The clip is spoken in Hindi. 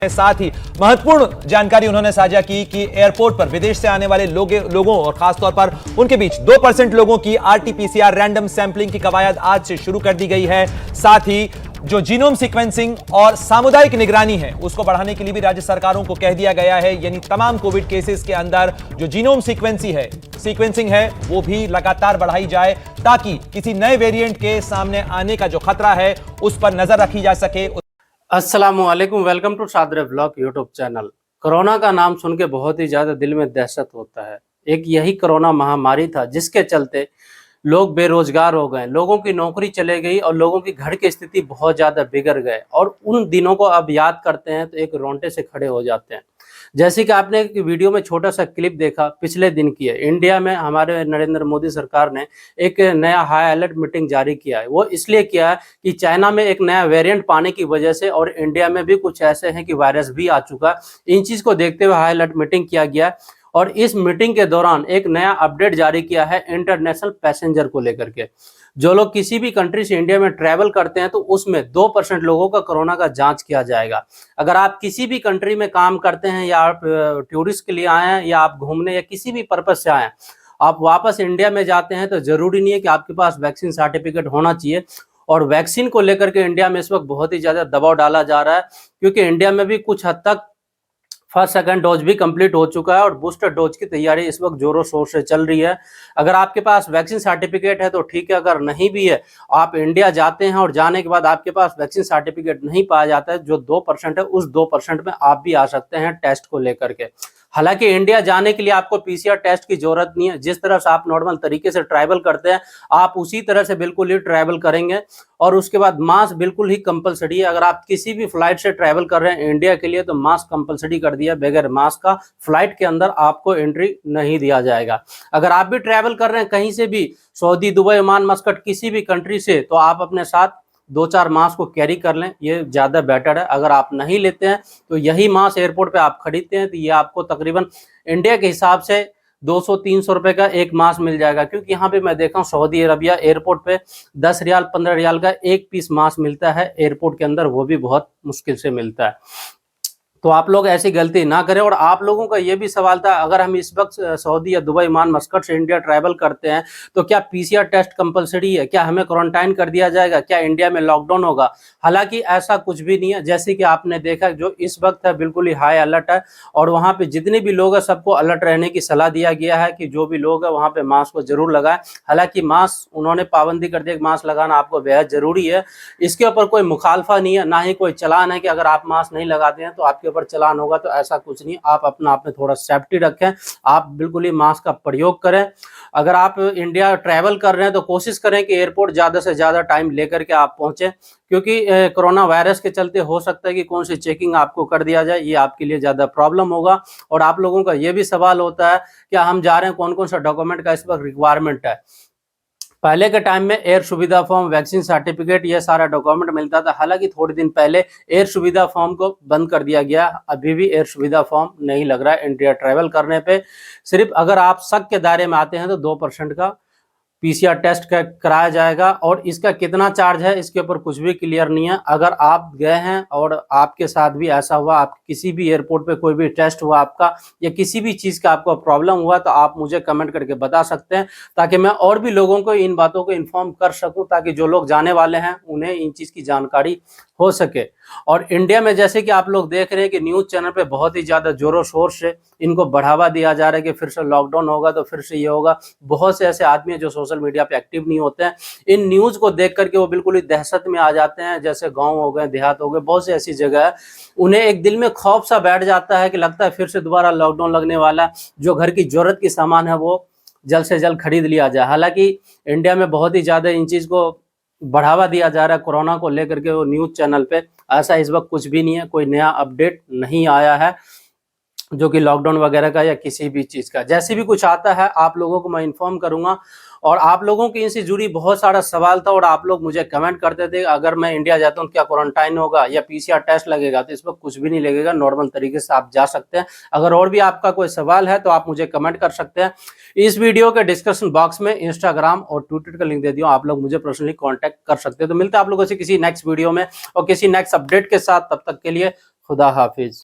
साथ ही महत्वपूर्ण जानकारी उन्होंने साझा की कि एयरपोर्ट पर विदेश से आने वाले लोगों और खासतौर पर उनके बीच 2% लोगों की आरटीपीसीआर रैंडम सैंपलिंग की कवायद आज से शुरू कर दी गई है। साथ ही जो जीनोम सीक्वेंसिंग और सामुदायिक निगरानी है उसको बढ़ाने के लिए भी राज्य सरकारों को कह दिया गया है, यानी तमाम कोविड केसेस के अंदर जो जीनोम सीक्वेंसिंग है वो भी लगातार बढ़ाई जाए ताकि किसी नए वेरिएंट के सामने आने का जो खतरा है उस पर नजर रखी जा सके। अस्सलामुअलैकुम, वेलकम टू सादर व्लॉग यूट्यूब चैनल। कोरोना का नाम सुन के बहुत ही ज्यादा दिल में दहशत होता है। एक यही कोरोना महामारी था जिसके चलते लोग बेरोजगार हो गए, लोगों की नौकरी चले गई और लोगों की घर की स्थिति बहुत ज्यादा बिगड़ गए। और उन दिनों को अब याद करते हैं तो एक रोंगटे से खड़े हो जाते हैं। जैसे कि आपने एक वीडियो में छोटा सा क्लिप देखा पिछले दिन की है, इंडिया में हमारे नरेंद्र मोदी सरकार ने एक नया हाई अलर्ट मीटिंग जारी किया है। वो इसलिए किया है कि चाइना में एक नया वेरिएंट पाने की वजह से और इंडिया में भी कुछ ऐसे हैं कि वायरस भी आ चुका है। इन चीज को देखते हुए हाई अलर्ट मीटिंग किया गया है और इस मीटिंग के दौरान एक नया अपडेट जारी किया है इंटरनेशनल पैसेंजर को लेकर के। जो लोग किसी भी कंट्री से इंडिया में ट्रैवल करते हैं तो उसमें 2% लोगों का कोरोना का जांच किया जाएगा। अगर आप किसी भी कंट्री में काम करते हैं या आप टूरिस्ट के लिए आए हैं या आप घूमने या किसी भी पर्पज से आए हैं, आप वापस इंडिया में जाते हैं तो जरूरी नहीं है कि आपके पास वैक्सीन सर्टिफिकेट होना चाहिए। और वैक्सीन को लेकर के इंडिया में इस वक्त बहुत ही ज्यादा दबाव डाला जा रहा है, क्योंकि इंडिया में भी कुछ हद तक फर्स्ट सेकंड डोज भी कंप्लीट हो चुका है और बूस्टर डोज की तैयारी इस वक्त जोरों शोर से चल रही है। अगर आपके पास वैक्सीन सर्टिफिकेट है तो ठीक है, अगर नहीं भी है आप इंडिया जाते हैं और जाने के बाद आपके पास वैक्सीन सर्टिफिकेट नहीं पाया जाता है, जो 2% है उस 2% में आप भी आ सकते हैं टेस्ट को लेकर के। हालांकि इंडिया जाने के लिए आपको पीसीआर टेस्ट की जरूरत नहीं है। जिस तरह से आप नॉर्मल तरीके से ट्रैवल करते हैं आप उसी तरह से बिल्कुल ही ट्रैवल करेंगे। और उसके बाद मास्क बिल्कुल ही कंपलसरी है। अगर आप किसी भी फ्लाइट से ट्रैवल कर रहे हैं इंडिया के लिए तो मास्क कंपलसरी कर दिया, बगैर मास्क का फ्लाइट के अंदर आपको एंट्री नहीं दिया जाएगा। अगर आप भी ट्रैवल कर रहे हैं कहीं से भी, सऊदी, दुबई, ओमान, मस्कट, किसी भी कंट्री से, तो आप अपने साथ 2-4 मास्क को कैरी कर लें, ये ज़्यादा बेटर है। अगर आप नहीं लेते हैं तो यही मास्क एयरपोर्ट पे आप खरीदते हैं तो ये आपको तकरीबन इंडिया के हिसाब से 200-300 रुपए का एक मास्क मिल जाएगा। क्योंकि यहाँ पे मैं देखा हूँ सऊदी अरबिया एयरपोर्ट पे 10 रियाल 15 रियाल का एक पीस मास्क मिलता है एयरपोर्ट के अंदर, वो भी बहुत मुश्किल से मिलता है। तो आप लोग ऐसी गलती ना करें। और आप लोगों का ये भी सवाल था, अगर हम इस वक्त सऊदी या दुबई, ओमान, मस्कट से इंडिया ट्रैवल करते हैं तो क्या पीसीआर टेस्ट कंपलसरी है, क्या हमें क्वारंटाइन कर दिया जाएगा, क्या इंडिया में लॉकडाउन होगा? हालांकि ऐसा कुछ भी नहीं है। जैसे कि आपने देखा जो इस वक्त है बिल्कुल ही हाई अलर्ट है और वहाँ पे जितने भी लोग हैं सबको अलर्ट रहने की सलाह दिया गया है कि जो भी लोग है वहाँ पे मास्क को जरूर लगाएं। हालांकि मास्क उन्होंने पाबंदी कर दी, मास्क लगाना आपको बेहद जरूरी है। इसके ऊपर कोई मुखालफा नहीं है, ना ही कोई चलान है कि अगर आप मास्क नहीं लगाते हैं तो आपके ऊपर चलान होगा, तो ऐसा कुछ नहीं। आप अपना आप में थोड़ा सेफ्टी रखें, आप बिल्कुल ही मास्क का प्रयोग करें। अगर आप इंडिया ट्रैवल कर रहे हैं तो कोशिश करें कि एयरपोर्ट ज्यादा से ज्यादा टाइम लेकर के आप पहुंचे, क्योंकि कोरोना वायरस के चलते हो सकता है कि कौन सी चेकिंग आपको कर दिया जाए, ये आपके लिए ज्यादा प्रॉब्लम होगा। और आप लोगों का ये भी सवाल होता है कि हम जा रहे हैं, कौन कौन सा डॉक्यूमेंट का इस वक्त रिक्वायरमेंट है। पहले के टाइम में एयर सुविधा फॉर्म, वैक्सीन सर्टिफिकेट, ये सारा डॉक्यूमेंट मिलता था। हालांकि थोड़े दिन पहले एयर सुविधा फॉर्म को बंद कर दिया गया। अभी भी एयर सुविधा फॉर्म नहीं लग रहा है इंडिया ट्रैवल करने पे। सिर्फ अगर आप शक के दायरे में आते हैं तो 2% का पीसीआर टेस्ट कराया जाएगा। और इसका कितना चार्ज है इसके ऊपर कुछ भी क्लियर नहीं है। अगर आप गए हैं और आपके साथ भी ऐसा हुआ, आप किसी भी एयरपोर्ट पे कोई भी टेस्ट हुआ आपका या किसी भी चीज़ का आपको प्रॉब्लम हुआ, तो आप मुझे कमेंट करके बता सकते हैं, ताकि मैं और भी लोगों को इन बातों को इन्फॉर्म कर सकूं, ताकि जो लोग जाने वाले हैं उन्हें इन चीज़ की जानकारी हो सके। और इंडिया में जैसे कि आप लोग देख रहे हैं कि न्यूज़ चैनल पे बहुत ही ज़्यादा जोरों शोर से इनको बढ़ावा दिया जा रहा है कि फिर से लॉकडाउन होगा तो फिर से ये होगा। बहुत से ऐसे आदमी हैं जो सोशल मीडिया पे एक्टिव नहीं होते हैं, इन न्यूज़ को देख करके वो बिल्कुल ही दहशत में आ जाते हैं। जैसे गाँव हो गए, देहात हो गए, बहुत सी ऐसी जगह है, उन्हें एक दिल में खौफ सा बैठ जाता है कि लगता है फिर से दोबारा लॉकडाउन लगने वाला है। जो घर की जरूरत की सामान है वो जल्द से जल्द खरीद लिया जाए। हालांकि इंडिया में बहुत ही ज़्यादा इन चीज़ को बढ़ावा दिया जा रहा है कोरोना को लेकर के। वो न्यूज़ चैनल पे ऐसा इस वक्त कुछ भी नहीं है, कोई नया अपडेट नहीं आया है जो कि लॉकडाउन वगैरह का या किसी भी चीज़ का। जैसे भी कुछ आता है आप लोगों को मैं इन्फॉर्म करूंगा। और आप लोगों की इनसे जुड़ी बहुत सारा सवाल था और आप लोग मुझे कमेंट करते थे अगर मैं इंडिया जाता हूँ क्या क्वारंटाइन होगा या पीसीआर टेस्ट लगेगा, तो इस पर कुछ भी नहीं लगेगा, नॉर्मल तरीके से आप जा सकते हैं। अगर और भी आपका कोई सवाल है तो आप मुझे कमेंट कर सकते हैं। इस वीडियो के डिस्क्रिप्शन बॉक्स में इंस्टाग्राम और ट्विटर का लिंक दे दिया, आप लोग मुझे पर्सनली कॉन्टैक्ट कर सकते हैं। तो मिलते हैं आप लोगों से किसी नेक्स्ट वीडियो में और किसी नेक्स्ट अपडेट के साथ, तब तक के लिए खुदा हाफिज।